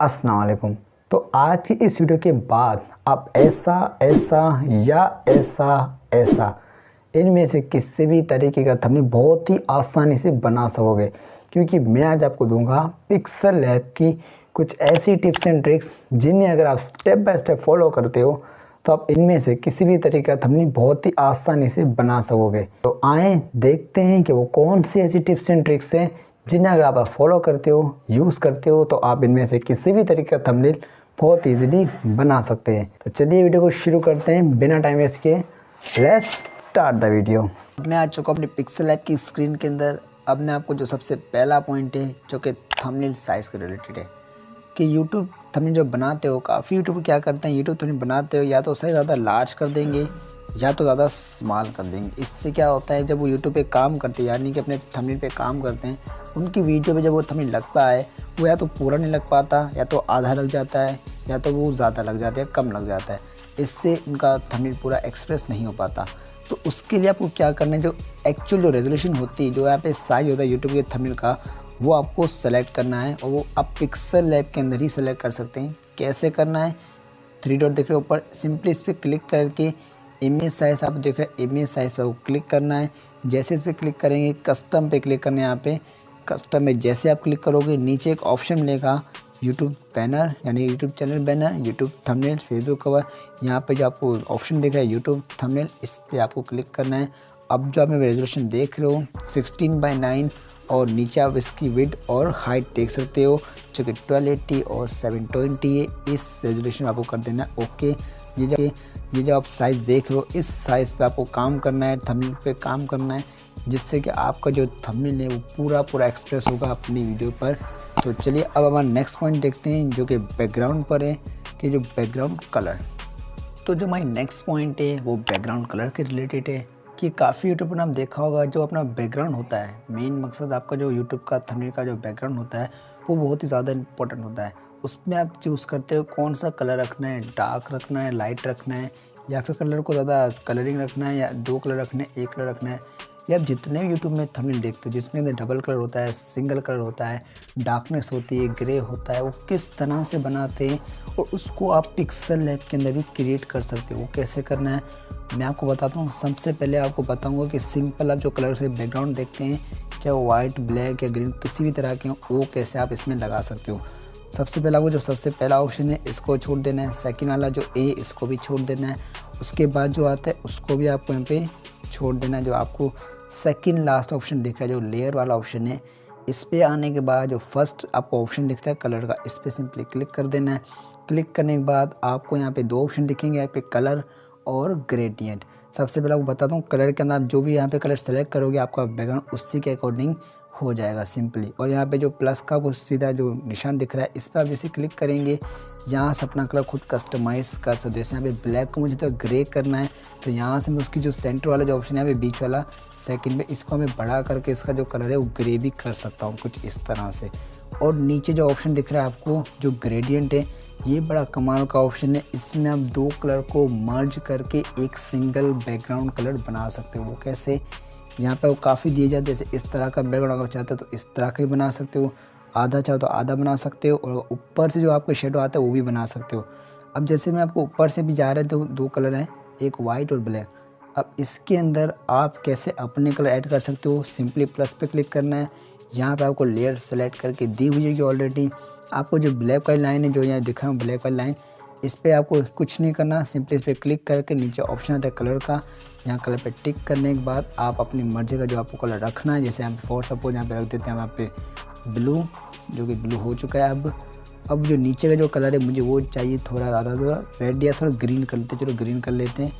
अस्सलाम वालेकुम। तो आज की इस वीडियो के बाद आप ऐसा ऐसा या ऐसा ऐसा इनमें से किसी भी तरीके का थंबनेल बहुत ही आसानी से बना सकोगे, क्योंकि मैं आज आपको दूंगा पिक्सल लैब की कुछ ऐसी टिप्स एंड ट्रिक्स जिन्हें अगर आप स्टेप बाय स्टेप फॉलो करते हो तो आप इनमें से किसी भी तरीके का थंबनेल बहुत ही आसानी से बना सकोगे। तो आए देखते हैं कि वो कौन सी ऐसी टिप्स एंड ट्रिक्स हैं जिन्हें अगर आप फॉलो करते हो, यूज़ करते हो, तो आप इनमें से किसी भी तरीके का थंबनेल बहुत इजीली बना सकते हैं। तो चलिए वीडियो को शुरू करते हैं बिना टाइम वेस्ट किए। Let's start the video. मैं आ चुका हूँ अपनी पिक्सल ऐप की स्क्रीन के अंदर। अब मैं आपको जो सबसे पहला पॉइंट है जो कि थंबनेल साइज़ के रिलेटेड है कि यूट्यूब थंबनेल जो बनाते हो, काफ़ी यूट्यूबर क्या करते हैं, यूट्यूब थंबनेल बनाते हो या तो साइज़ ज़्यादा लार्ज कर देंगे या तो ज़्यादा स्मॉल कर देंगे। इससे क्या होता है, जब वो यूट्यूब पे काम करते हैं यानी कि अपने थंबनेल पे काम करते हैं, उनकी वीडियो पे जब वो थंबनेल लगता है वो या तो पूरा नहीं लग पाता, या तो आधा लग जाता है, या तो वो ज़्यादा लग जाता है, कम लग जाता है। इससे उनका थंबनेल पूरा एक्सप्रेस नहीं हो पाता। तो उसके लिए आपको क्या करना है, जो एक्चुअल जो रेजोल्यूशन होती है, जो यहाँ पे साइज होता है यूट्यूब के थंबनेल का, वो आपको सेलेक्ट करना है और वो आप पिक्सल लैब के अंदर ही सेलेक्ट कर सकते हैं। कैसे करना है, 3 डॉट दिख रहे हो ऊपर, सिंपली इस पर क्लिक करके इमेज साइज़ आप देख रहे हैं, इमेज साइज़ पर क्लिक करना है। जैसे इस पर क्लिक करेंगे, कस्टम पे क्लिक करना है। यहाँ पे कस्टम में जैसे आप क्लिक करोगे नीचे एक ऑप्शन मिलेगा यूट्यूब बैनर, यानी YouTube channel banner, YouTube thumbnail, Facebook cover. यहाँ पे जो आपको ऑप्शन दिख रहा है यूट्यूब थंबनेल, इस पर आपको क्लिक करना है। अब जो आप रेजोल्यूशन देख रहे हो 16:9 और नीचे आप इसकी विड्थ और हाइट देख सकते हो जो कि 1280 और 720 है। इस रेजोल्यूशन आपको कर देना है ओके। ये जो आप साइज़ देख रहे हो, इस साइज़ पे आपको काम करना है, थंबनेल पे काम करना है, जिससे कि आपका जो थंबनेल है वो पूरा एक्सप्रेस होगा अपनी वीडियो पर। तो चलिए अब हमारा नेक्स्ट पॉइंट देखते हैं जो कि बैकग्राउंड पर है, कि जो बैकग्राउंड कलर। तो जो हमारी नेक्स्ट पॉइंट है वो बैकग्राउंड कलर के रिलेटेड है कि काफ़ी यूट्यूब पर आपने देखा होगा जो अपना बैकग्राउंड होता है, मेन मकसद आपका जो यूट्यूब का थंबनेल का जो बैकग्राउंड होता है वो बहुत ही ज़्यादा इंपॉर्टेंट होता है। उसमें आप चूज़ करते हो कौन सा कलर रखना है, डार्क रखना है, लाइट रखना है, या फिर कलर को ज़्यादा कलरिंग रखना है, या 2 कलर रखना है, 1 कलर रखना है। या आप जितने भी यूट्यूब में थंबनेल देखते हो जिसमें अंदर डबल कलर होता है, सिंगल कलर होता है, डार्कनेस होती है, ग्रे होता है, वो किस तरह से बनाते हैं और उसको आप पिक्सल लैब के अंदर भी क्रिएट कर सकते हो। वो कैसे करना है मैं आपको बताता हूँ। सबसे पहले आपको बताऊँगा कि सिंपल आप जो कलर से बैकग्राउंड देखते हैं, चाहे वो वाइट, ब्लैक या ग्रीन किसी भी तरह के हो, वो कैसे आप इसमें लगा सकते हो। सबसे पहला वो जो सबसे पहला ऑप्शन है इसको छोड़ देना है, सेकंड वाला जो ए इसको भी छोड़ देना है, उसके बाद जो आता है उसको भी आपको यहाँ पे छोड़ देना है। जो आपको सेकंड लास्ट ऑप्शन दिख रहा है जो लेयर वाला ऑप्शन है, इस पे आने के बाद जो फर्स्ट आपको ऑप्शन दिखता है कलर का, इस पर सिंपली क्लिक कर देना है। क्लिक करने के बाद आपको यहाँ पे 2 ऑप्शन दिखेंगे, यहाँ पे कलर और ग्रेडियंट। सबसे पहले आपको बताता हूँ, कलर के अंदर आप जो भी यहाँ पे कलर सेलेक्ट करोगे आपका बैकग्राउंड उसी के अकॉर्डिंग हो जाएगा सिंपली। और यहाँ पे जो प्लस का वो सीधा जो निशान दिख रहा है, इस पर आप जैसे क्लिक करेंगे यहाँ से अपना कलर खुद कस्टमाइज़ कर सकते हो। जैसे यहाँ पे ब्लैक को मुझे तो ग्रे करना है, तो यहाँ से मैं उसकी जो सेंटर वाला जो ऑप्शन है यहाँ पे बीच वाला सेकंड में, इसको हमें बढ़ा करके इसका जो कलर है वो ग्रे भी कर सकता हूँ कुछ इस तरह से। और नीचे जो ऑप्शन दिख रहा है आपको जो ग्रेडियंट है, ये बड़ा कमाल का ऑप्शन है। इसमें आप 2 कलर को मर्ज करके एक सिंगल बैकग्राउंड कलर बना सकते हो। वो कैसे, यहाँ पे वो काफ़ी दिए जाते हैं, जैसे इस तरह का बैकग्राउंड अगर चाहते हो तो इस तरह का ही बना सकते हो, आधा चाहो तो आधा बना सकते हो, और ऊपर से जो आपको शेडो आता है वो भी बना सकते हो। अब जैसे मैं आपको ऊपर से भी जा रहे तो 2 कलर हैं, एक वाइट और ब्लैक। अब इसके अंदर आप कैसे अपने कलर ऐड कर सकते हो, सिंपली प्लस पे क्लिक करना है। यहाँ पे आपको लेयर सेलेक्ट करके दी हुई है कि ऑलरेडी आपको जो ब्लैक वाली लाइन है जो यहाँ दिखा है ब्लैक वाली लाइन, इस पर आपको कुछ नहीं करना, सिंपली इस पर क्लिक करके नीचे ऑप्शन आता है कलर का, यहाँ कलर पे टिक करने के बाद आप अपनी मर्जी का जो आपको कलर रखना है, जैसे हम फॉर सपोज यहाँ पे रख देते हैं यहाँ पे ब्लू, जो कि ब्लू हो चुका है। अब जो नीचे का जो कलर है मुझे वो चाहिए थोड़ा ज़्यादा, थोड़ा रेड या थोड़ा ग्रीन कर लेते हैं, चलो ग्रीन कर लेते हैं।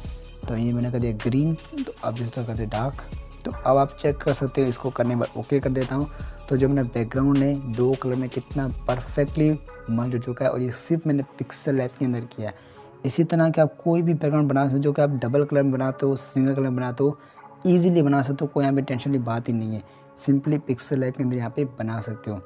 तो ये मैंने कर दिया ग्रीन, तो अब इसका कर दिया डार्क। तो अब आप चेक कर सकते हो, इसको करने के बाद ओके कर देता हूँ। तो जो मैंने बैकग्राउंड है 2 कलर में कितना परफेक्टली मर्ज हो चुका है, और ये सिर्फ मैंने पिक्सल लैब के अंदर किया है। इसी तरह के आप कोई भी बैकग्राउंड बना सकते हो, जो कि आप डबल कलर में बनाते हो, सिंगल कलर में बनाते हो, ईजिली बना सकते हो, कोई यहाँ पे टेंशन की बात ही नहीं है। सिंपली पिक्सल लैब के अंदर यहाँ पे बना सकते हो।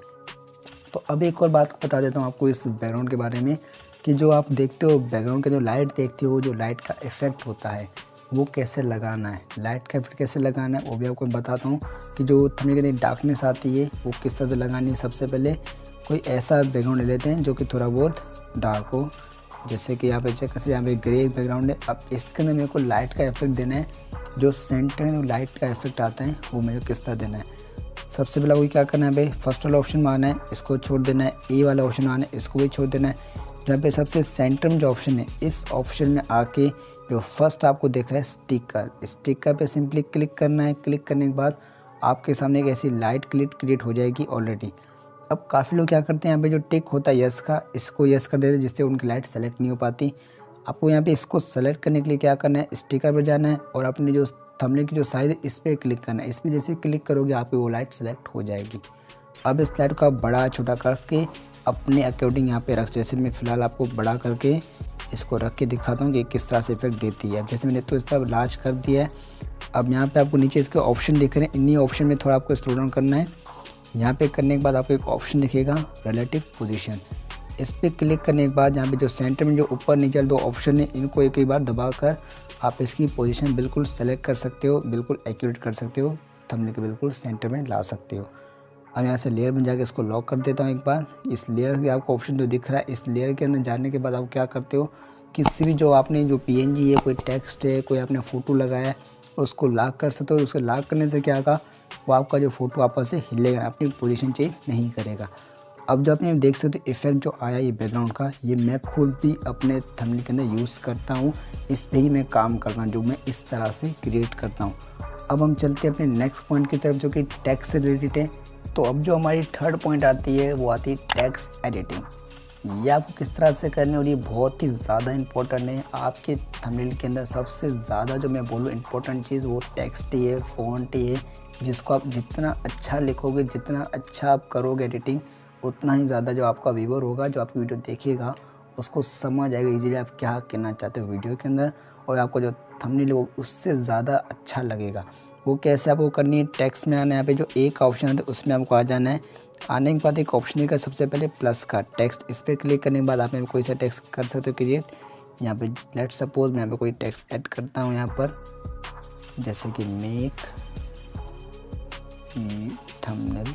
तो अब एक और बात बता देता हूँ आपको इस बैकग्राउंड के बारे में, कि जो आप देखते हो बैकग्राउंड के जो लाइट देखते हो, जो लाइट का इफेक्ट होता है वो कैसे लगाना है, लाइट का इफेक्ट कैसे लगाना है वो भी आपको बताता हूँ। कि जो थंबनेल के अंदर डार्कनेस आती है वो किस तरह से लगानी है। सबसे पहले कोई ऐसा बैकग्राउंड ले लेते हैं जो कि थोड़ा बहुत डार्क हो, जैसे कि यहाँ पे चेक कर, यहाँ पे ग्रे बैकग्राउंड है। अब इसके अंदर मेरे को लाइट का इफेक्ट देना है, जो सेंटर में लाइट का इफेक्ट आता है वो मेरे को किस तरह देना है। सबसे पहले वही क्या करना है भाई, फर्स्ट वाला ऑप्शन में आना है, इसको छोड़ देना है। ए वाला ऑप्शन में आना है, इसको भी छोड़ देना है। जहाँ पे सबसे सेंटर में जो ऑप्शन है, इस ऑप्शन में आके जो फर्स्ट आपको दिख रहा है स्टिकर, स्टिकर पे सिंपली क्लिक करना है। क्लिक करने के बाद आपके सामने एक ऐसी लाइट क्रिएट हो जाएगी ऑलरेडी। अब काफ़ी लोग क्या करते हैं, यहाँ पे जो टिक होता है यस का, इसको यस कर देते हैं, जिससे उनकी लाइट सेलेक्ट नहीं हो पाती। आपको यहाँ पे इसको सेलेक्ट करने के लिए क्या करना है, स्टिकर पर जाना है और अपनी जो थंबनेल की जो साइज है इस पर क्लिक करना है। इस पर जैसे क्लिक करोगे आपकी वो लाइट सेलेक्ट हो जाएगी। अब इस लाइट को आप बड़ा छोटा करके अपने अकॉर्डिंग यहाँ पे रख, जैसे मैं फ़िलहाल आपको बड़ा करके इसको रख के दिखाता हूँ कि किस तरह से इफेक्ट देती है। अब जैसे मैंने तो इस तरह लार्ज कर दिया है। अब यहाँ पे आपको नीचे इसके ऑप्शन दिख रहे हैं, इन्हीं ऑप्शन में थोड़ा आपको स्लो डाउन करना है। यहाँ पे करने के बाद आपको एक ऑप्शन दिखेगा रिलेटिव पोजीशन, इस पर क्लिक करने के बाद यहाँ पे जो सेंटर में जो ऊपर नीचे दो ऑप्शन है, इनको एक बार दबाकर आप इसकी पोजीशन बिल्कुल सेलेक्ट कर सकते हो, बिल्कुल एक्यूरेट कर सकते हो, थंबनेल के बिल्कुल सेंटर में ला सकते हो। अब यहाँ से लेयर में जाके इसको लॉक कर देता हूँ एक बार। इस लेयर के आपको ऑप्शन जो दिख रहा है, इस लेयर के अंदर जाने के बाद आप क्या करते हो, किसी भी जो आपने जो PNG है, कोई टेक्स्ट है, कोई आपने फ़ोटो लगाया है, उसको लॉक कर सकते हो। उसको लॉक करने से क्या होगा, वो आपका जो फ़ोटो आपस से हिलेगा, अपनी पोजीशन चेंज नहीं करेगा। अब जो आपने देख सकते हो इफेक्ट जो आया ये बैकग्राउंड का, ये मैं खुद भी अपने थंबनेल के अंदर यूज़ करता हूँ, इस पर ही मैं काम करता हूँ, जो मैं इस तरह से क्रिएट करता हूँ। अब हम चलते हैं अपने नेक्स्ट पॉइंट की तरफ, जो कि टेक्स्ट से रिलेटेड है। तो अब जो हमारी थर्ड पॉइंट आती है वो आती है टेक्स्ट एडिटिंग। ये आपको किस तरह से करनी, और ये बहुत ही ज़्यादा इंपॉर्टेंट है आपके थंबनेल के अंदर। सबसे ज़्यादा जो मैं बोलूँ इंपॉर्टेंट चीज़ वो टेक्स्ट ही है, फ़ॉन्ट ही है, जिसको आप जितना अच्छा लिखोगे, जितना अच्छा आप करोगे एडिटिंग, उतना ही ज़्यादा जो आपका व्यूअर होगा, जो आपकी वीडियो देखेगा, उसको समझ आएगा इजीली आप क्या कहना चाहते हो वीडियो के अंदर, और आपको जो थंबनेल है वो उससे ज़्यादा अच्छा लगेगा। वो कैसे आपको करनी है, टेक्स्ट में आना है। यहाँ पे जो एक ऑप्शन है उसमें आपको आ जाना है। आने के बाद एक ऑप्शन है सबसे पहले प्लस का टेक्स्ट, इस पर क्लिक करने के बाद आप कोई सा टेक्स्ट कर सकते हो क्रिएट। यहाँ पे लेट सपोज मैं यहाँ पे कोई टेक्स्ट ऐड करता हूँ यहाँ पर, जैसे कि मेक थंबनेल,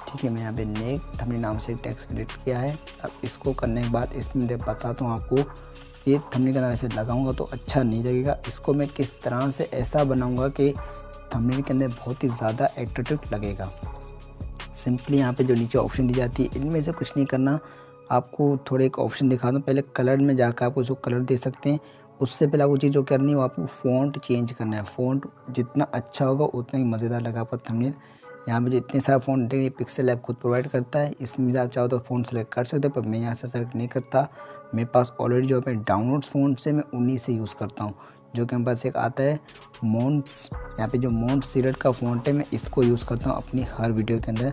ठीक है। मैं यहाँ पे नेक थंबनेल नाम से टेक्स्ट क्रिएट किया है। अब इसको करने के बाद इसमें बताता हूँ आपको, ये थंबनेल का नाम ऐसे लगाऊंगा तो अच्छा नहीं लगेगा। इसको मैं किस तरह से ऐसा बनाऊंगा कि थंबनेल के अंदर बहुत ही ज़्यादा एट्रैक्टिव लगेगा। सिंपली यहाँ पे जो नीचे ऑप्शन दी जाती है, इनमें से कुछ नहीं करना, आपको थोड़े एक ऑप्शन दिखा दूँ। पहले कलर में जाकर आपको उसको कलर दे सकते हैं। उससे पहले आपको चीज़ जो करनी है वो आपको फ़ॉन्ट चेंज करना है। फ़ॉन्ट जितना अच्छा होगा उतना ही मज़ेदार लगा आपका थंबनेल। यहाँ पे जो इतने सारे फ़ॉन्ट देखिए पिक्सेल ऐप खुद प्रोवाइड करता है, इसमें आप चाहो तो फ़ॉन्ट सेलेक्ट कर सकते हो, पर मैं यहाँ से सेलेक्ट नहीं करता। मेरे पास ऑलरेडी जो है डाउनलोड्स फ़ॉन्ट से मैं उन्हीं से यूज़ करता हूँ, जो कि मेरे पास एक आता है मोंट्स, यहाँ पे जो मोंट सीरेट का फ़ॉन्ट है, मैं इसको यूज़ करता हूँ अपनी हर वीडियो के अंदर,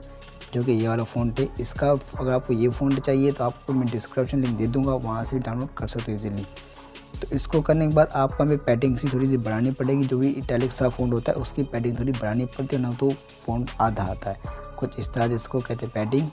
जो कि ये वाला फ़ॉन्ट है। इसका अगर आपको ये फ़ॉन्ट चाहिए तो आपको मैं डिस्क्रिप्शन लिंक दे दूँगा, वहाँ से डाउनलोड कर सकते हो ईजिली। तो इसको करने के बाद आपको हमें पैडिंग सी थोड़ी सी बढ़ानी पड़ेगी। जो भी इटैलिक सा फ़ॉन्ट होता है उसकी पैडिंग थोड़ी बढ़ानी पड़ती है, ना तो फ़ॉन्ट आधा आता है कुछ इस तरह, जिसको कहते हैं पैडिंग।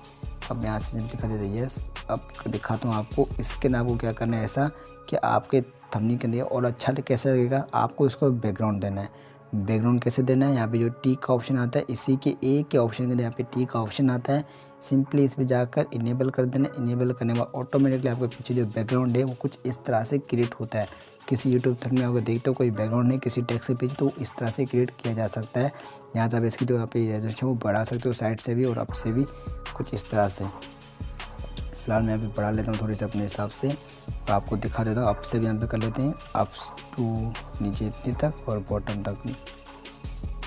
अब यहाँ से सिंपली कर देते हैं यस। अब दिखाता हूँ आपको इसके अंदर आपको क्या करना है, ऐसा कि आपके थंबनेल के अंदर और अच्छा कैसे लगेगा। आपको इसको बैकग्राउंड देना है। बैकग्राउंड कैसे देना है, यहाँ पे जो टी का ऑप्शन आता है, इसी के एक के ऑप्शन के अंदर यहाँ पे टी का ऑप्शन आता है। सिंपली इस पर जाकर इनेबल कर देना। इनेबल करने के बाद ऑटोमेटिकली आपके पीछे जो बैकग्राउंड है वो कुछ इस तरह से क्रिएट होता है। किसी यूट्यूब थंबनेल में आपको देखते हो कोई बैकग्राउंड नहीं, किसी टेक्स्ट के पीछे, तो इस तरह से क्रिएट किया जा सकता है। यहाँ तक इसकी जो यहाँ पे रेजोल्यूशन वो बढ़ा सकते हो, साइड से भी और अप से भी, कुछ इस तरह से। फिलहाल मैं यहाँ पे बढ़ा लेता हूँ थोड़ी सी अपने हिसाब से, और आपको दिखा देता हूँ। अप से भी यहाँ पे कर लेते हैं, अप टू नीचे इतनी तक और बॉटम तक भी,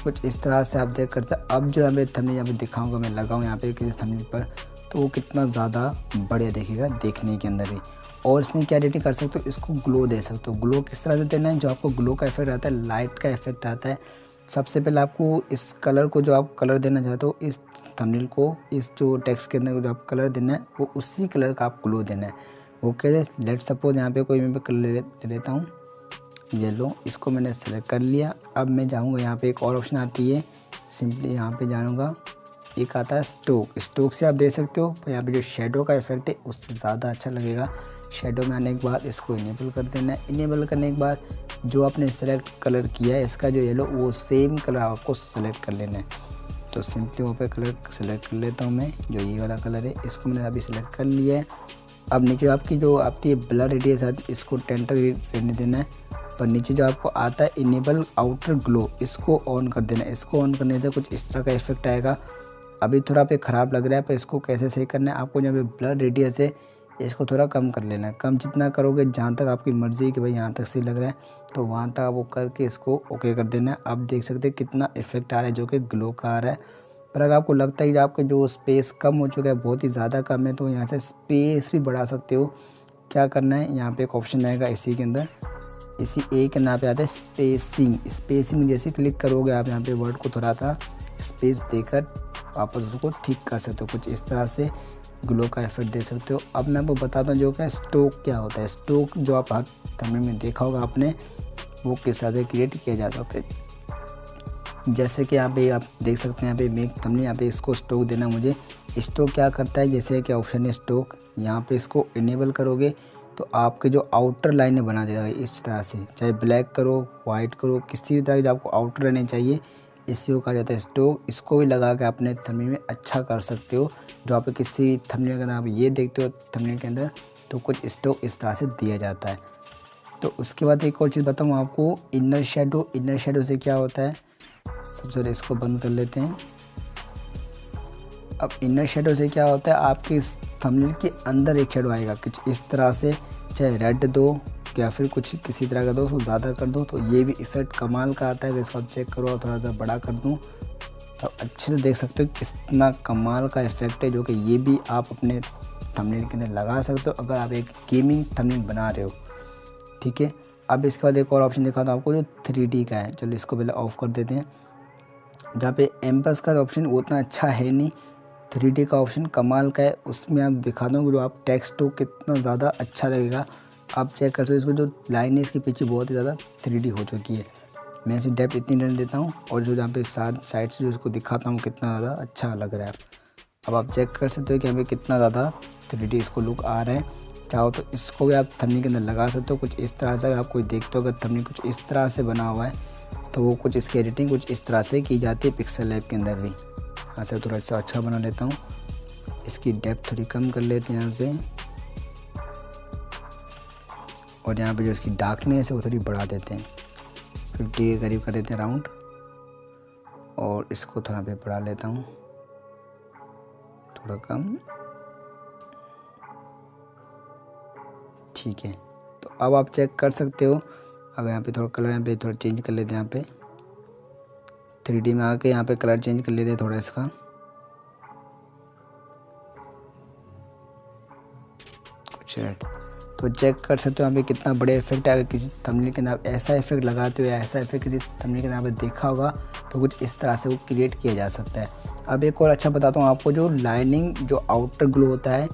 कुछ इस तरह से आप देख करते हैं। अब जो हमें थंबनेल यहाँ पे दिखाऊंगा, मैं लगाऊँ यहाँ पे किसी थंबनेल पर, तो वो कितना ज़्यादा बढ़िया दिखेगा देखने के अंदर भी। और इसमें क्या एडिटिंग कर सकते हो, इसको ग्लो दे सकते हो। ग्लो किस तरह से देना है, जो आपको ग्लो का इफेक्ट आता है, लाइट का इफेक्ट आता है। सबसे पहले आपको इस कलर को, जो आप कलर देना चाहते हो इस थंबनेल को, इस जो टेक्स्ट के अंदर जो आप कलर देना है, वो उसी कलर का आप ग्लो देना है। ओके, लेट सपोज यहाँ पे कोई मैं कलर ले लेता हूँ येलो, इसको मैंने सेलेक्ट कर लिया। अब मैं जाऊँगा यहाँ पे एक और ऑप्शन आती है, सिंपली यहाँ पे जाऊँगा, एक आता है स्ट्रोक। स्ट्रोक से आप देख सकते हो यहाँ पे जो शेडो का इफेक्ट है उससे ज़्यादा अच्छा लगेगा। शेडो में आने के बाद इसको इनेबल कर देना है। इनेबल करने के बाद जो आपने सेलेक्ट कलर किया है इसका जो येलो, वो सेम कलर आपको सेलेक्ट कर लेना है। तो सिंपली वहाँ पे कलर सेलेक्ट कर लेता हूँ मैं, जो ये वाला कलर है इसको मैंने अभी सेलेक्ट कर लिया है। अब नीचे आपकी जो आती है ब्लर रेडियस आती है, इसको 10 तक रहने देना है। पर नीचे जो आपको आता है इनेबल आउटर ग्लो, इसको ऑन कर देना है। इसको ऑन करने से कुछ इस तरह का इफेक्ट आएगा। अभी थोड़ा पे ख़राब लग रहा है, पर इसको कैसे सही करना है, आपको जहाँ पे ब्लर रेडियस है इसको थोड़ा कम कर लेना है। कम जितना करोगे, जहाँ तक आपकी मर्ज़ी है कि भाई यहाँ तक सही लग रहा है, तो वहाँ तक आपको करके इसको ओके कर देना है। आप देख सकते हैं कितना इफेक्ट आ रहा है, जो कि ग्लो का आ रहा है। पर अगर आपको लगता है कि आपके जो स्पेस कम हो चुका है, बहुत ही ज़्यादा कम है, तो यहाँ से स्पेस भी बढ़ा सकते हो। क्या करना है, यहाँ पे एक ऑप्शन आएगा इसी के अंदर, इसी ए के नाम पे आता है स्पेसिंग। स्पेसिंग जैसे क्लिक करोगे आप यहाँ पे वर्ड को थोड़ा सा स्पेस देकर वापस उसको ठीक कर सकते हो। कुछ इस तरह से ग्लो का इफेक्ट दे सकते हो। अब मैं आपको बताता हूँ जो क्या स्टोक क्या होता है। स्टोक जो आप थंबनेल में देखा होगा आपने, वो किस तरह से क्रिएट किया जा सकता है। जैसे कि यहाँ पे आप देख सकते हैं, यहाँ पे मेक थंबनेल, यहाँ पे इसको स्टोक देना मुझे। स्टोक क्या करता है, जैसे कि ऑप्शन है स्टोक, यहाँ पे इसको इनेबल करोगे तो आपके जो आउटर लाइनें बना देगा इस तरह से, चाहे ब्लैक करो, वाइट करो, किसी भी तरह की जो आपको आउटर लाइनें चाहिए, इसी को कहा जाता है स्टोक। इसको भी लगा के अपने थंबनेल में अच्छा कर सकते हो। जो आप किसी थंबनेल के अंदर आप ये देखते हो थंबनेल के अंदर, तो कुछ स्टोक इस तरह से दिया जाता है। तो उसके बाद एक और चीज़ बताऊँ आपको, इनर शेडो। इनर शेडो से क्या होता है, सबसे पहले इसको बंद कर लेते हैं। अब इनर शेडो से क्या होता है, आपके इस थंबनेल के अंदर एक शेडो आएगा कुछ इस तरह से, चाहे रेड दो या फिर कुछ किसी तरह का दो, उसको ज़्यादा कर दो, तो ये भी इफ़ेक्ट कमाल का आता है। अगर इसको आप चेक करो और थोड़ा सा बड़ा कर दूँ तो अच्छे से देख सकते हो कितना कमाल का इफ़ेक्ट है, जो कि ये भी आप अपने थंबनेल के अंदर लगा सकते हो अगर आप एक गेमिंग थंबनेल बना रहे हो। ठीक है, अब इसके बाद एक और ऑप्शन दिखाता हूँ आपको जो 3D का है। चलो इसको पहले ऑफ़ कर देते हैं। जहाँ पे एम्पस का ऑप्शन उतना अच्छा है नहीं, 3D का ऑप्शन कमाल का है। उसमें आप दिखा दूँ कि जो आप टेक्स्ट हो कितना ज़्यादा अच्छा लगेगा। आप चेक कर सकते हो, इसको जो लाइन है इसके पीछे बहुत ही ज़्यादा 3D हो चुकी है। मैं इसे डेप्थ इतनी रहने देता हूँ, और जो यहाँ पे साइड से जो इसको दिखाता हूँ कितना ज़्यादा अच्छा लग रहा है। अब आप चेक कर सकते हो कि यहाँ पे कितना ज़्यादा 3D इसको लुक आ रहा है। चाहो तो इसको भी आप थंबनेल के अंदर लगा सकते हो कुछ इस तरह से। अगर आप कोई देखते हो अगर थंबनेल कुछ इस तरह से बना हुआ है, तो वो कुछ इसकी एडिटिंग कुछ इस तरह से की जाती है पिक्सल लैब के अंदर भी। यहाँ से थोड़ा सा अच्छा बना लेता हूँ, इसकी डेप्थ थोड़ी कम कर लेते हैं यहाँ से, और यहाँ पे जो इसकी डार्कनेस है वो थोड़ी बढ़ा देते हैं, 50 के करीब कर देते हैं राउंड, और इसको थोड़ा पे बढ़ा लेता हूँ थोड़ा कम। ठीक है, तो अब आप चेक कर सकते हो। अगर यहाँ पे थोड़ा कलर यहाँ पे थोड़ा चेंज कर लेते हैं, यहाँ पे 3D में आके यहाँ पे कलर चेंज कर लेते हैं थोड़ा इसका, कुछ रेड, तो चेक कर सकते हो यहाँ पे कितना बड़े इफेक्ट है। अगर किसी थंबनेल के नाम ऐसा इफेक्ट लगाते हो या ऐसा इफेक्ट किसी थंबनेल के नाम पे देखा होगा, तो कुछ इस तरह से वो क्रिएट किया जा सकता है। अब एक और अच्छा बताता हूँ आपको, जो लाइनिंग जो आउटर ग्लो होता है,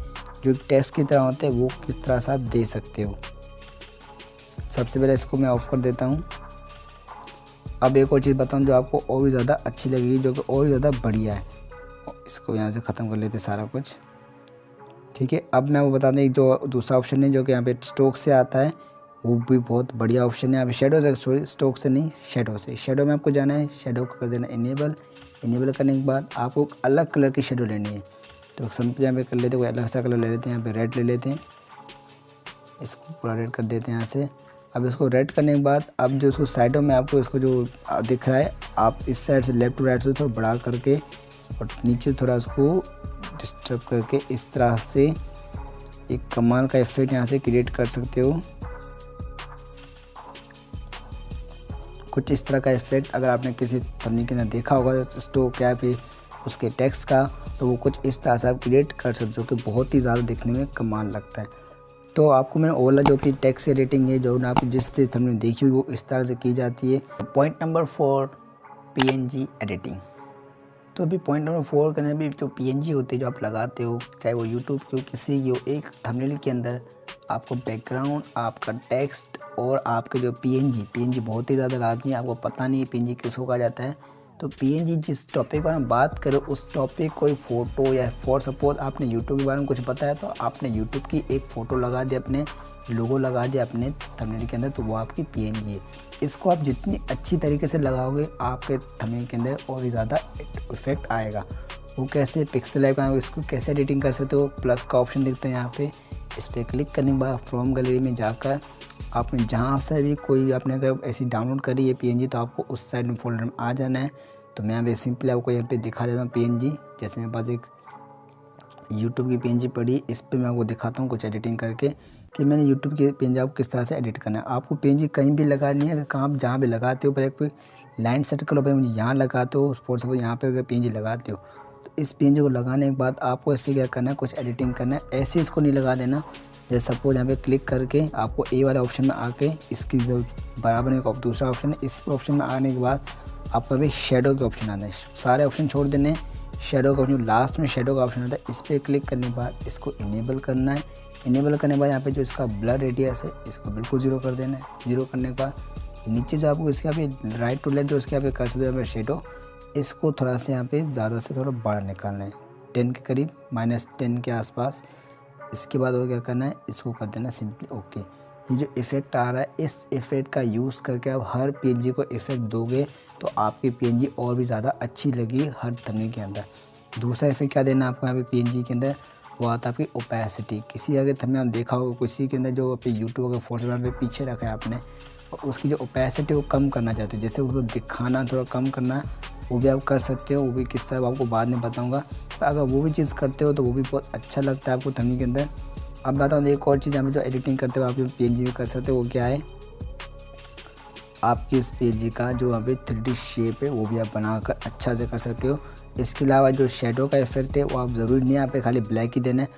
जो टेक्स्ट की तरह होता है, वो किस तरह से आप दे सकते हो। सबसे पहले इसको मैं ऑफ़ कर देता हूँ। अब एक और चीज़ बताऊँ जो आपको और भी ज़्यादा अच्छी लगेगी, जो कि और भी ज़्यादा बढ़िया है। इसको यहाँ से ख़त्म कर लेते सारा कुछ। ठीक है, अब मैं वो बता दें, एक जो दूसरा ऑप्शन है जो कि यहाँ पे स्टोक से आता है, वो भी बहुत बढ़िया ऑप्शन है। यहाँ पे शेडो से, सॉरी स्टोक से नहीं, शेडो से। शेडो में आपको जाना है, शेडो को कर देना इनेबल। इनेबल करने के बाद आपको एक अलग कलर की शेडो लेनी है, तो सिंपल यहाँ पे कर लेते हैं, कोई अलग सा कलर ले लेते हैं। यहाँ पे रेड ले लेते हैं, इसको पूरा रेड कर देते हैं यहाँ से। अब इसको रेड करने के बाद अब जो इसको साइडों में आपको इसको जो दिख रहा है, आप इस साइड से लेफ्ट टू राइट से थोड़ा बढ़ा करके और नीचे थोड़ा उसको डिस्टर्ब करके इस तरह से एक कमाल का इफेक्ट यहाँ से क्रिएट कर सकते हो। कुछ इस तरह का इफेक्ट अगर आपने किसी थंबनेल के अंदर देखा होगा स्टोक या फिर उसके टेक्स्ट का, तो वो कुछ इस तरह से आप क्रिएट कर सकते हो, जो कि बहुत ही ज़्यादा दिखने में कमाल लगता है। तो आपको मैंने ओला जो कि टेक्स्ट एडिटिंग है, जो आप जिस थंबनेल देखी हुई वो इस तरह से की जाती है। Point number 4, PNG editing. तो अभी पॉइंट नंबर 4 के अंदर भी जो PNG होती है जो आप लगाते हो, चाहे वो यूट्यूब की हो किसी की हो, एक थंबनेल के अंदर आपको बैकग्राउंड, आपका टेक्स्ट और आपके जो PNG बहुत ही ज़्यादा लाजमी है। आपको पता नहीं PNG किसको कहा जाता है, तो पीएनजी जिस टॉपिक पर हम बात करें उस टॉपिक कोई फ़ोटो या फॉर सपोज आपने यूट्यूब के बारे में कुछ बताया तो आपने यूट्यूब की एक फ़ोटो लगा दी, अपने लोगो लगा दिया अपने थंबनेल के अंदर, तो वो आपकी पीएनजी है। इसको आप जितनी अच्छी तरीके से लगाओगे आपके थंबनेल के अंदर और भी ज़्यादा इफेक्ट आएगा। वो कैसे, पिक्सल लैब का इसको कैसे एडिटिंग कर सकते हो, प्लस का ऑप्शन दिखता है यहाँ पे, इस पर क्लिक करने के बाद फ्रॉम गैलरी में जाकर आपने जहाँ से भी कोई आपने अगर ऐसी डाउनलोड करी है पीएनजी तो आपको उस साइड में फोल्डर में आ जाना है। तो मैं यहाँ पे सिंपली आपको यहाँ पे दिखा देता हूँ पीएनजी। जैसे मेरे पास एक यूट्यूब की पीएनजी पड़ी, इस पर मैं आपको दिखाता हूँ कुछ एडिटिंग करके कि मैंने यूट्यूब की पीएनजी आपको किस तरह से एडिट करना है। आपको पीएनजी कहीं भी लगानी है, अगर कहाँ जहाँ भी लगाते हो पहले कोई लाइन सेट कर लो, भाई मुझे यहाँ लगाते हो, फॉर सपोज यहाँ पे अगर पीएनजी लगाते हो तो इस पीएनजी को लगाने के बाद आपको इस पर क्या करना है, कुछ एडिटिंग करना है। ऐसे इसको नहीं लगा देना। जैसे सपोज यहाँ पे क्लिक करके आपको ए वाले ऑप्शन में आके इसकी जो बराबर में एक दूसरा ऑप्शन है, इस ऑप्शन में आने के बाद आपको अभी शेडो के ऑप्शन आना है। सारे ऑप्शन छोड़ देने, शेडो का ऑप्शन लास्ट में शेडो का ऑप्शन आता है, इस पर क्लिक करने के बाद इसको इनेबल करना है। इनेबल करने के बाद यहाँ पे जो इसका ब्लर रेडियस है इसको बिल्कुल ज़ीरो कर देना है। ज़ीरो करने के बाद नीचे जो आपको इसके यहाँ पे राइट टू लेफ्ट जो इसके यहाँ पे कर सकते हो यहाँ पे शेडो, इसको थोड़ा सा यहाँ पे ज़्यादा से थोड़ा बड़ा निकालना है, 10 के करीब, -10 के आसपास। इसके बाद वो क्या करना है, इसको कर देना सिंपली ओके। ये जो इफ़ेक्ट आ रहा है इस इफ़ेक्ट का यूज़ करके आप हर पीएनजी को इफ़ेक्ट दोगे तो आपकी पीएनजी और भी ज़्यादा अच्छी लगी हर थंबनेल के अंदर। दूसरा इफ़ेक्ट क्या देना है आपको यहाँ पे पीएनजी के अंदर, वो आता है आपकी ओपेसिटी। किसी अगर थंबनेल आप देखा होगा किसी के अंदर जो आपके यूट्यूब का फोटो यहाँ पे पीछे रखा है आपने, और उसकी जो ओपेसिटी वो कम करना चाहते हो, जैसे उसको दिखाना थोड़ा कम करना, वो भी आप कर सकते हो। वो भी किस तरह आपको बाद में बताऊँगा। अगर वो भी चीज़ करते हो तो वो भी बहुत अच्छा लगता है आपको थंबनेल के अंदर। अब बताऊँ एक और चीज़ यहाँ पे जो एडिटिंग करते हो आप पीएनजी में कर सकते हो, वो क्या है, आपकी इस पीएनजी का जो यहाँ पे 3D शेप है वो भी आप बनाकर अच्छा से कर सकते हो। इसके अलावा जो शेडो का इफेक्ट है वो आप ज़रूरी नहीं है यहाँ पे खाली ब्लैक ही देना है,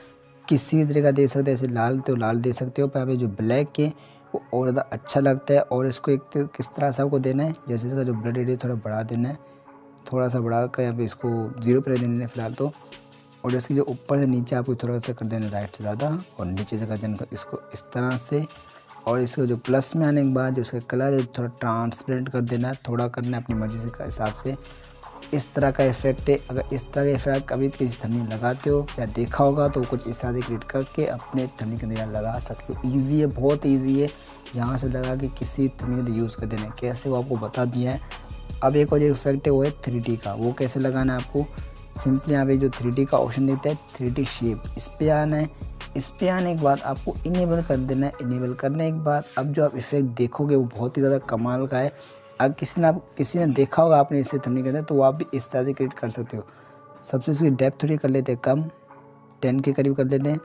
किसी भी तरह का दे सकते हो। जैसे लाल तो लाल दे सकते हो, पर यहाँ पे जो ब्लैक है वो और ज़्यादा अच्छा लगता है। और इसको एक किस तरह से आपको देना है, जैसे इसका जो ब्लड रेडियस थोड़ा बढ़ा देना है, थोड़ा सा बढ़ा कर यहाँ पे इसको 0 पर देना है फिलहाल तो। और इसकी जो ऊपर से नीचे आपको थोड़ा सा कर देना राइट से ज़्यादा और नीचे से कर देना, तो इसको इस तरह से। और इसको जो प्लस में आने के बाद जो इसका कलर है थोड़ा ट्रांसपेरेंट कर देना है, थोड़ा करना है अपनी मर्ज़ी से का हिसाब से। इस तरह का इफेक्ट है। अगर इस तरह का इफेक्ट कभी किसी थंबनेल लगाते हो या देखा होगा तो कुछ इस तरह से क्रिएट करके अपने थंबनेल के अंदर लगा सकते हो। ईजी है, बहुत ईजी है, यहाँ से लगा के किसी थंबनेल के अंदर यूज़ कर देना है। कैसे वो आपको बता दिया है। अब एक और जो इफेक्ट है वो है 3D का। वो कैसे लगाना है आपको, सिंपली यहाँ पे जो 3D का ऑप्शन देता है 3D शेप, इस पर आना है। इस पे आने के बाद आपको इनेबल कर देना है। इनेबल करने के बाद अब जो आप इफेक्ट देखोगे वो बहुत ही ज़्यादा कमाल का है। अगर किसी ने देखा होगा आपने इससे थंबनेल के अंदर तो वो आप भी इस तरह से क्रिएट कर सकते हो। सबसे इसकी डेप्थ थोड़ी कर लेते हैं कम, 10 के करीब कर देते हैं।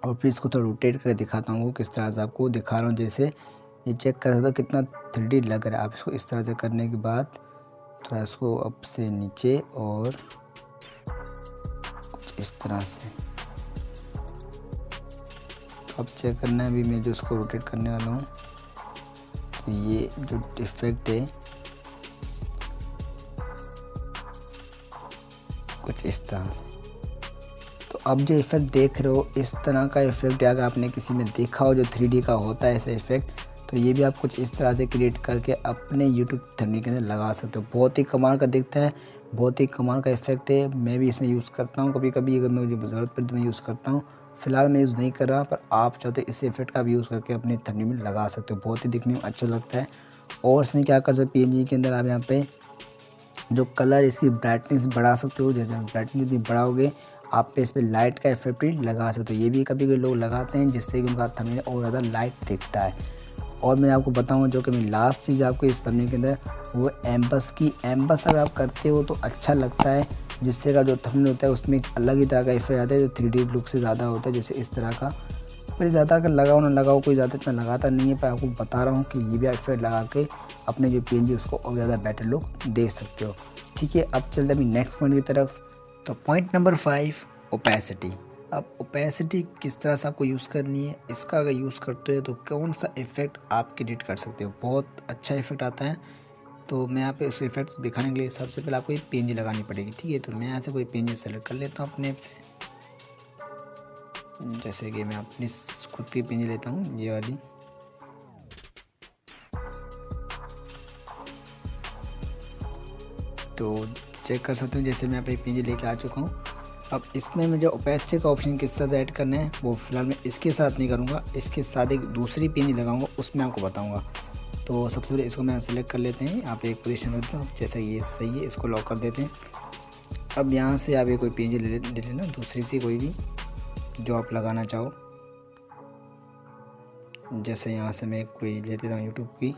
और फिर इसको थोड़ा रोटेट करके दिखाता हूँ किस तरह से आपको दिखा रहा हूँ। जैसे ये चेक कर सकते हो कितना 3D लग रहा है। आप इसको इस तरह से करने के बाद थोड़ा इसको अप से नीचे और कुछ इस तरह से अब चेक करना है। अभी मैं जो इसको रोटेट करने वाला हूँ तो ये जो इफेक्ट है कुछ इस तरह से। तो अब जो इफेक्ट देख रहे हो इस तरह का इफेक्ट अगर आपने किसी में देखा हो जो 3D का होता है ऐसा इफेक्ट, तो ये भी आप कुछ इस तरह से क्रिएट करके अपने YouTube थंबनेल के अंदर लगा सकते हो। बहुत ही कमाल का दिखता है, बहुत ही कमाल का इफेक्ट है। मैं भी इसमें यूज़ करता हूँ कभी कभी, अगर मुझे ज़रूरत पड़े तो मैं यूज़ करता हूँ। फिलहाल मैं यूज़ नहीं कर रहा, पर आप चाहते इस इफेक्ट का भी यूज़ करके अपने थंबनेल में लगा सकते हो। बहुत ही दिखने में अच्छा लगता है। और इसमें क्या कर सकते हो, पीएनजी के अंदर आप यहाँ पे जो कलर इसकी ब्राइटनेस बढ़ा सकते हो। जैसे ब्राइटनेस जितनी बढ़ाओगे आप पे इस पर लाइट का इफेक्ट भी लगा सकते हो। ये भी कभी कभी लोग लगाते हैं जिससे कि उनका थंबनेल और ज़्यादा लाइट दिखता है। और मैं आपको बताऊँ जो कि मैं लास्ट चीज़ आपको इस थंबनेल के अंदर वो एम्बस की। एम्बस अगर आप करते हो तो अच्छा लगता है, जिससे का जो थंबनेल होता है उसमें एक अलग ही तरह का इफेक्ट आता है जो 3D लुक से ज़्यादा होता है। जैसे इस तरह का, पर ज़्यादा अगर लगाओ ना लगाओ, कोई ज़्यादा इतना लगाता नहीं है, पर आपको बता रहा हूँ कि ये भी इफेक्ट लगा के अपने जो पीएनजी उसको और ज़्यादा बेटर लुक दे सकते हो। ठीक है, अब चलते अभी नेक्स्ट पॉइंट की तरफ। तो पॉइंट नंबर 5, ओपेसिटी। अब ओपेसिटी किस तरह से आपको यूज़ करनी है, इसका अगर यूज़ करते हो तो कौन सा इफेक्ट आप क्रिएट कर सकते हो। बहुत अच्छा इफेक्ट आता है। तो मैं यहाँ पे उस इफेक्ट को दिखाने के लिए सबसे पहले आपको एक पीएनजी लगानी पड़ेगी। ठीक है, तो मैं यहाँ से कोई पीएनजी सेलेक्ट कर लेता हूँ अपने ऐप से। जैसे कि मैं अपनी खुद की पीएनजी लेता हूँ, ये वाली। तो चेक कर सकते हो जैसे मैं यहाँ पे पीएनजी लेके आ चुका हूँ। अब इसमें मुझे ओपेसिटी का ऑप्शन किस तरह से ऐड करना है वो फ़िलहाल मैं इसके साथ नहीं करूँगा, इसके साथ एक दूसरी पीएनजी लगाऊंगा, उसमें आपको बताऊंगा। तो सबसे पहले इसको मैं सेलेक्ट कर लेते हैं, यहाँ पे एक पोजीशन रखता हूँ, जैसे ये सही है, इसको लॉक कर देते हैं। अब यहाँ से आप ये कोई पीएनजी ले लेना, दूसरी सी कोई भी जो आप लगाना चाहो। जैसे यहाँ से मैं कोई ले देता हूँ यूट्यूब की।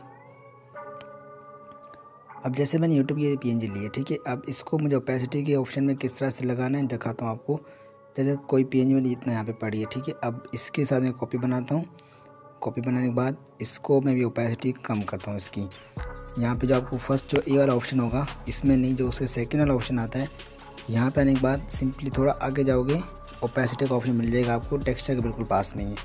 अब जैसे मैंने यूट्यूब की पीएनजी ली है, ठीक है। अब इसको मुझे ओपेसिटी के ऑप्शन में किस तरह से लगाना है दिखाता हूँ आपको। जैसे कोई पीएनजी मेरी इतना यहाँ पे पड़ी है, ठीक है। अब इसके साथ मैं कॉपी बनाता हूँ। कॉपी बनाने के बाद इसको मैं भी ओपेसिटी कम करता हूँ इसकी। यहाँ पे जो आपको फर्स्ट जो ए वाला ऑप्शन होगा इसमें नहीं, जो उसके सेकेंड वाला ऑप्शन आता है, यहाँ पे आने के बाद सिंपली थोड़ा आगे जाओगे, ओपेसिटी का ऑप्शन मिल जाएगा आपको, टेक्सचर के बिल्कुल पास में ही है।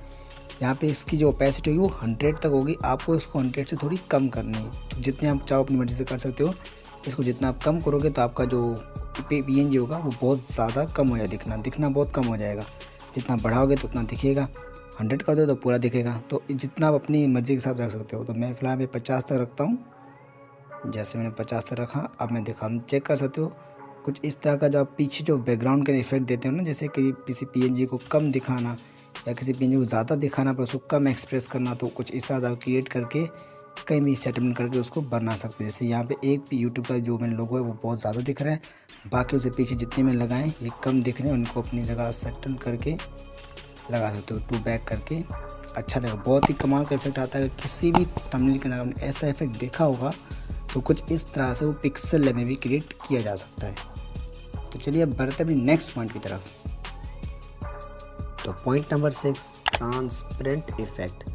यहाँ पे इसकी जो ओपेसिटी होगी वो 100 तक होगी, आपको इसको 100 से थोड़ी कम करनी है। तो जितने आप चाहो अपनी मर्ज़ी से कर सकते हो। इसको जितना आप कम करोगे तो आपका जो पीएनजी होगा वो बहुत ज़्यादा कम हो जाएगा, दिखना बहुत कम हो जाएगा। जितना बढ़ाओगे तो उतना दिखेगा, 100 कर दो तो पूरा दिखेगा। तो जितना आप अपनी मर्ज़ी के हिसाब से रख सकते हो। तो मैं फ़िलहाल 50 तक रखता हूँ। जैसे मैंने 50 तक रखा, अब मैं चेक कर सकते हो कुछ इस तरह का। जो आप पीछे जो बैकग्राउंड के इफेक्ट देते हो ना, जैसे कि किसी पीएनजी को कम दिखाना या किसी पीएनजी को ज़्यादा दिखाना पर उसको कम एक्सप्रेस करना, तो कुछ इस तरह से आप क्रिएट करके कहीं भी सेटलमेंट करके उसको बना सकते हो। जैसे यहाँ पे एक यूट्यूब का जो मेरा लोगो है वो बहुत ज़्यादा दिख रहा है, बाकी उसके पीछे जितने में लगाएं ये कम दिख रहे हैं, उनको अपनी जगह सेटल करके लगा सकते हो, टू बैक करके। अच्छा लगेगा, बहुत ही कमाल का इफेक्ट आता है। किसी भी थंबनेल के अंदर आपने ऐसा इफेक्ट देखा होगा तो कुछ इस तरह से वो पिक्सल में भी क्रिएट किया जा सकता है। तो चलिए अब बढ़ते हैं अपनी नेक्स्ट पॉइंट की तरफ। तो पॉइंट नंबर 6, ट्रांसपेरेंट इफेक्ट।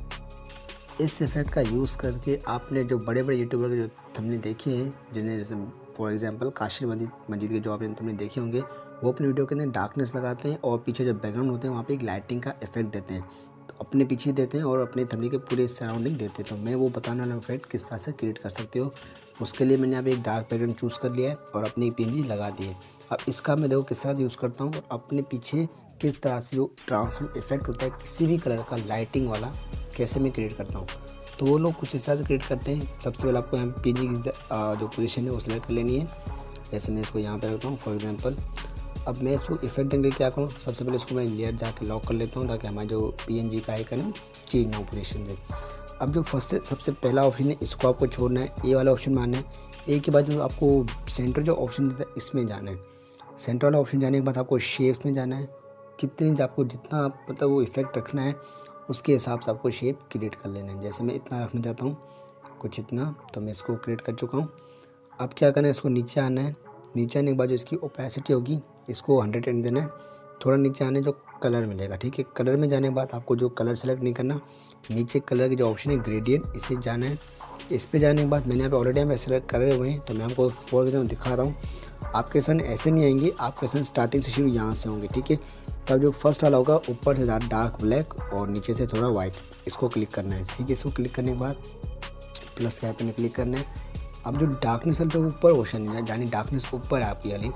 इस इफेक्ट का यूज़ करके आपने जो बड़े बड़े यूट्यूबर के जो थंबनेल देखे हैं, जिन्हें जैसे फॉर एग्जांपल काशिर मजीद के जो आपने थंबनेल देखे होंगे, वो अपने वीडियो के अंदर डार्कनेस लगाते हैं और पीछे जो बैकग्राउंड होते हैं वहाँ पे एक लाइटिंग का इफेक्ट देते हैं। तो अपने पीछे देते हैं और अपने थंबनेल के पूरे सराउंडिंग देते हैं। तो मैं वो बताने वाला इफेक्ट किस तरह से क्रिएट कर सकते हो, उसके लिए मैंने यहाँ पे एक डार्क बैकग्राउंड चूज़ कर लिया है और अपनी पीएनजी लगा दी है। अब इसका मैं देखो किस तरह से यूज़ करता हूँ, अपने पीछे किस तरह से जो ट्रांसपेरेंट इफेक्ट होता है किसी भी कलर का लाइटिंग वाला, कैसे मैं क्रिएट करता हूँ। तो वो लोग कुछ इस तरह से क्रिएट करते हैं। सबसे पहले आपको यहाँ पीएनजी की जो पोजीशन है वो सिलेक्ट कर लेनी है। जैसे मैं इसको यहाँ पे रखता हूँ फॉर एग्जांपल। अब मैं इसको इफेक्ट देंगे क्या करूँ, सबसे पहले इसको मैं लेयर जाके लॉक कर लेता हूँ ताकि हमारा जो पीएनजी का आइकन है चेंज ना हो पोजीशन से। अब जो सबसे पहला ऑप्शन है इसको आपको छोड़ना है, ए वाला ऑप्शन मारना है। ए के बाद जो आपको सेंटर जो ऑप्शन देता है इसमें जाना है। सेंटर वाला ऑप्शन जाने के बाद आपको शेप्स में जाना है। कितनी आपको जितना मतलब वो इफेक्ट रखना है उसके हिसाब से आपको शेप क्रिएट कर लेना है। जैसे मैं इतना रखना चाहता हूँ, कुछ इतना, तो मैं इसको क्रिएट कर चुका हूँ। अब क्या करना है, इसको नीचे आना है। नीचे आने के बाद जो इसकी ओपेसिटी होगी इसको 100 देना है। थोड़ा नीचे आने जो कलर मिलेगा, ठीक है। कलर में जाने के बाद आपको जो कलर सेलेक्ट नहीं करना, नीचे कलर की जो ऑप्शन है ग्रेडियंट, इसे जाना है। इस पे जाने के बाद मैंने यहाँ पे ऑलरेडी यहाँ पे सेलेक्ट करे हुए हैं, तो मैं आपको फॉर एग्जाम्पल दिखा रहा हूँ। आपके सन ऐसे नहीं आएंगे, आपके सन स्टार्टिंग से शुरू यहाँ से होंगे, ठीक है। तब जो फर्स्ट वाला होगा ऊपर से डार्क ब्लैक और नीचे से थोड़ा वाइट, इसको क्लिक करना है, ठीक है। इसको क्लिक करने के बाद प्लस के आइकन पे क्लिक करना है। अब जो डार्कनेस वाला जो ऊपर ऑप्शन है, यानी डार्कनेस ऊपर है आपकी वाली,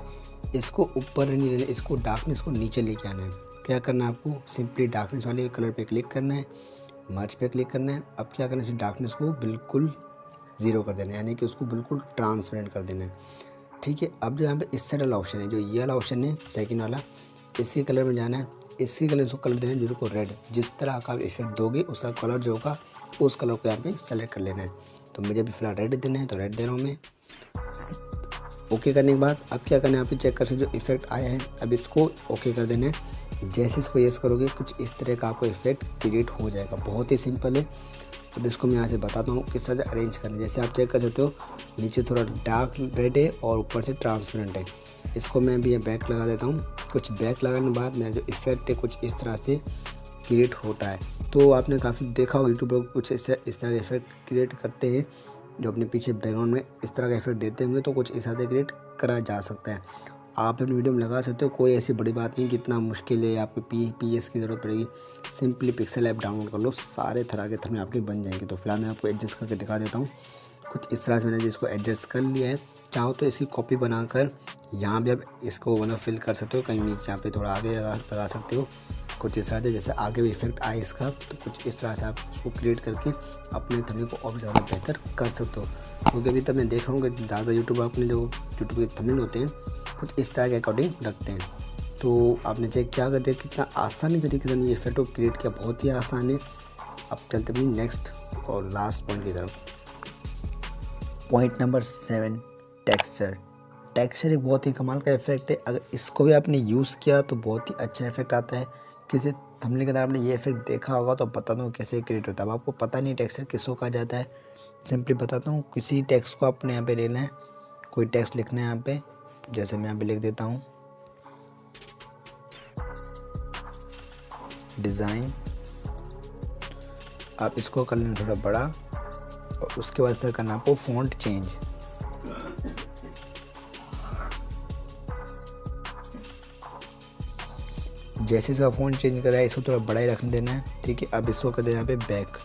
इसको ऊपर नहीं देना, इसको डार्कनेस को नीचे लेके आना है। क्या करना है आपको, सिंपली डार्कनेस वाले कलर पे क्लिक करना है, मर्ज पे क्लिक करना है। अब क्या करना है, डार्कनेस को बिल्कुल 0 कर देना है, यानी कि उसको बिल्कुल ट्रांसपेरेंट कर देना है, ठीक है। अब जो यहाँ पे इस साइड वाला ऑप्शन है, जो ये वाला ऑप्शन है सेकंड वाला, इसके कलर में जाना है। इसके कलर को कलर देना है बिल्कुल रेड। जिस तरह का इफेक्ट दोगे उसका कलर जो होगा उस कलर को यहाँ पे सेलेक्ट कर लेना है। तो मुझे अभी फिलहाल रेड देना है तो रेड दे रहा हूँ मैं। ओके करने के बाद अब क्या करना है, यहाँ पे चेक कर सकते जो इफेक्ट आया है, अब इसको ओके कर देना है। जैसे इसको यस करोगे कुछ इस तरह का आपको इफेक्ट क्रिएट हो जाएगा, बहुत ही सिंपल है। अब इसको मैं यहाँ से बताता हूँ किस तरह से अरेंज करना है। जैसे आप चेक कर सकते हो नीचे थोड़ा डार्क रेड है और ऊपर से ट्रांसपेरेंट है। इसको मैं भी बैक लगा देता हूँ। कुछ बैक लगाने के बाद मेरा जो इफेक्ट है कुछ इस तरह से क्रिएट होता है। तो आपने काफ़ी देखा होगा यूट्यूब पर कुछ इस तरह के इफेक्ट क्रिएट करते हैं, जो अपने पीछे बैकग्राउंड में इस तरह का इफेक्ट देते होंगे, तो कुछ इस तरह से क्रिएट करा जा सकता है। आप अपनी वीडियो में लगा सकते हो, कोई ऐसी बड़ी बात नहीं कि इतना मुश्किल है, आपको पीएस की ज़रूरत पड़ेगी। सिंपली पिक्सल ऐप डाउनलोड कर लो, सारे तरह के थंबनेल आपके बन जाएंगे। तो फिलहाल मैं आपको एडजस्ट करके दिखा देता हूँ। कुछ इस तरह से मैंने जिसको एडजस्ट कर लिया है। चाहो तो इसकी कॉपी बनाकर यहाँ भी आप इसको मतलब फिल कर सकते हो, कहीं नीचे यहाँ पे थोड़ा आगे लगा सकते हो। कुछ इस तरह से जैसे आगे भी इफेक्ट आए इसका, तो कुछ इस तरह से आप उसको क्रिएट करके अपने थंबनेल को और भी ज़्यादा बेहतर कर सकते हो। क्योंकि अभी तक मैं देख रहा हूँ कि ज़्यादा यूट्यूब अपने जो यूट्यूब के थंबनेल होते हैं कुछ इस तरह के अकॉर्डिंग रखते हैं। तो आपने चेक क्या करते हैं कितना आसानी तरीके से ये इफेक्ट को क्रिएट किया, बहुत ही आसान है। अब चलते हैं नेक्स्ट और लास्ट पॉइंट की तरफ। Point number 7, texture. टेक्सचर एक बहुत ही कमाल का इफेक्ट है। अगर इसको भी आपने यूज़ किया तो बहुत ही अच्छा इफेक्ट आता है। किसी थंबनेल के अंदर आपने ये इफेक्ट देखा होगा तो बता दूँ कैसे क्रिएट होता है। अब आपको पता नहीं टेक्सचर किसको कहा जाता है, सिंपली बताता हूँ। किसी टेक्स्ट को आपने यहाँ पे लेना है, कोई टेक्स्ट लिखना है यहाँ पे, जैसे मैं यहाँ पे लिख देता हूँ डिज़ाइन। आप इसको कर लेना थोड़ा बड़ा और उसके बाद फिर करना आपको फ़ॉन्ट चेंज। जैसे इसका फ़ॉन्ट चेंज करा है इसको थोड़ा बड़ा ही रखने देना है, ठीक है। अब इसको कर देना यहाँ पे बैक,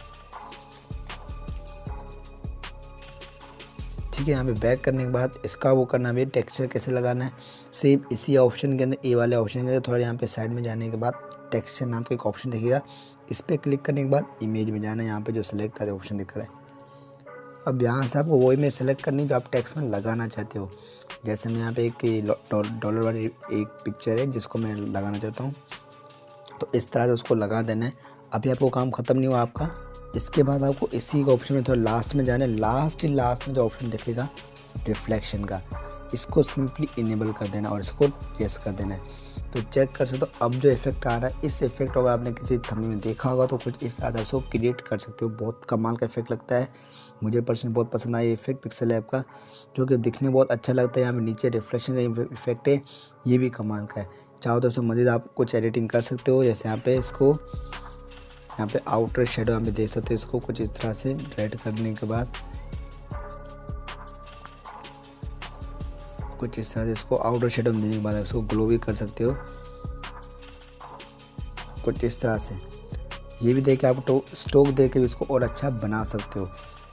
ठीक है। यहाँ पे बैक करने के बाद इसका वो करना है टेक्सचर कैसे लगाना है। सेम इसी ऑप्शन के अंदर, ए वाले ऑप्शन के अंदर थोड़ा यहाँ पे साइड में जाने के बाद टेक्सचर नाम का एक ऑप्शन दिखेगा, इस पर क्लिक करने के बाद इमेज में जाना है। यहाँ पे जो सेलेक्ट का ऑप्शन दिख रहा है, अब यहाँ से आपको वो इमेज सेलेक्ट करनी जो आप टेक्स्ट में लगाना चाहते हो। जैसे मैं यहाँ पे एक डॉलर वाली एक पिक्चर है जिसको मैं लगाना चाहता हूँ, तो इस तरह से उसको लगा देना है। अभी आपको काम ख़त्म नहीं हुआ आपका। इसके बाद आपको इसी का ऑप्शन में थोड़ा लास्ट में जाना है। लास्ट में जो ऑप्शन दिखेगा रिफ्लेक्शन का, इसको सिंपली इनेबल कर देना और इसको यस कर देना है। तो चेक कर सकते हो अब जो इफेक्ट आ रहा है, इस इफेक्ट को अगर आपने किसी थंबनेल में देखा होगा तो कुछ इस तरह से क्रिएट कर सकते हो। बहुत कमाल का इफेक्ट लगता है, मुझे पर्सनली बहुत पसंद आया इफेक्ट पिक्सल लैब का, जो कि दिखने में बहुत अच्छा लगता है। यहाँ पे नीचे रिफ्लेक्शन का इफेक्ट है, ये भी कमाल का है। चाहो तो इसमें मज़ीद आप कुछ एडिटिंग कर सकते हो। जैसे यहाँ पे इसको यहाँ पे आउटर शेडो यहाँ पे देख सकते हो, इसको कुछ इस तरह से रेड करने के बाद कुछ इस तरह से इसको आउटर शेडो देने के बाद इसको ग्लो भी कर सकते हो कुछ इस तरह से। ये भी देके आप स्टोक दे के इसको और अच्छा बना सकते हो।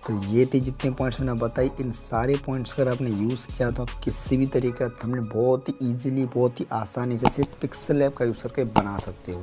तो ये थी जितने पॉइंट्स मैंने बताई, इन सारे पॉइंट्स अगर आपने यूज़ किया तो आप किसी भी तरीके का थंबनेल बहुत ही ईजीली, बहुत ही आसानी से सिर्फ पिक्सल लैब का यूज़ करके बना सकते हो।